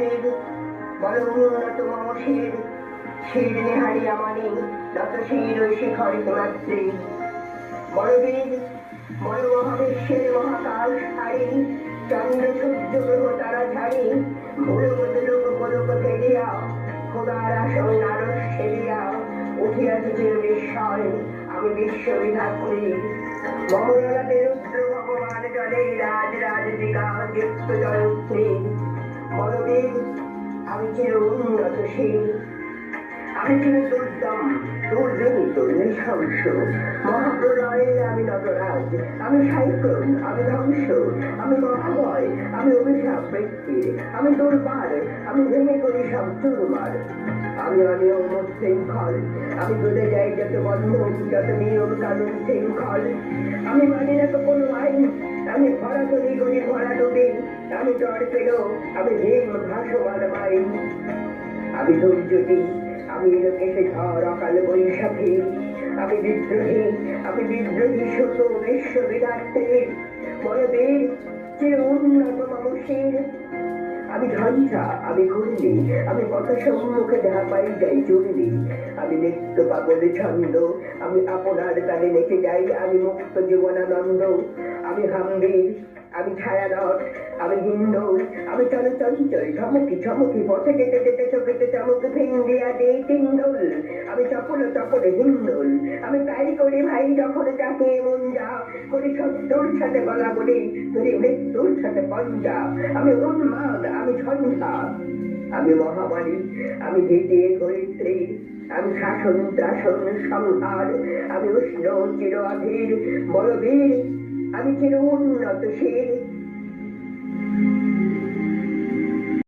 বীর বল উন্নত মম শির শির নেহারিয়া মানি নত শির ওই শিখরে তোমাত্রী বলবীর বল মহাবিশ্বের মহাকাশ হারি চন্দ্র সূর্য গ্রহ তারা ছাড়ি ভুলবত লোক কলক ফেলিয়া খোদার আসন নারস ছেড়িয়া উঠিয়াছে চির বিস্ময় আমি বিশ্ববিধাত্রী মমলাতে রুদ্র ভগবান জলে রাজ রাজদিকা যুক্ত জয়ত্রী বলবীর আমি চির উন্নতশীল আমি চির দুর্দম দুর্জনিত নৃশংস মহাপ্রলয়ে আমি নটরাজ আমি সাইক্লোন আমি ধ্বংস আমি মহাময় আমি অভিশাপ ব্যক্তি আমি দুর্বার আমি ভেঙে করি সব চুরমার আমি অনিয়ম শৃঙ্খল আমি তুলে যাই যত বন্ধন যত নিয়ম কানুন শৃঙ্খল আমি মানি না তো কোনো আইন আমি ভরা তরি করি ভরা নদী আমি জ্বর পেল আমি ভীম ভাসমান মাইন আমি দুর্যোগী আমি লোকেশে ঝড় অকাল বৈশাখী আমি বিদ্রোহী শত বিশ্ববিধাত্রী বলবীর চির উন্নত মানুষের আমি ঝঞ্ঝা আমি ঘূর্ণি আমি পথ সম্মুখে ঢাপাই যাই চুরনি আমি নিত্য পাগলে ছন্দ আমি আপনার তালে নেচে যাই আমি মুক্ত জীবনানন্দ আমি হাম্বির আমি ছায়ানট আমি হিন্দোল আমি চলচঞ্চল ঝমকি পথে যেতে যেতে চোখেতে চমক ভিন্ডিয়া দেই তিন্দোল আমি চপলে হিন্দোল আমি তাই করি ভাই যখন যাকে মন যা করি শত্রুর সাথে গলা বলি করি মৃত্যুর সাথে পঞ্জা আমি উন্মাদ আমি ঝঞ্ঝা আমি মহামারী আমি ভীতির ধরিত্রী আমি শাসন ত্রাসন সংহার আমি উষ্ণ চির অধীর বলবীর আমি চির উন্নতশীল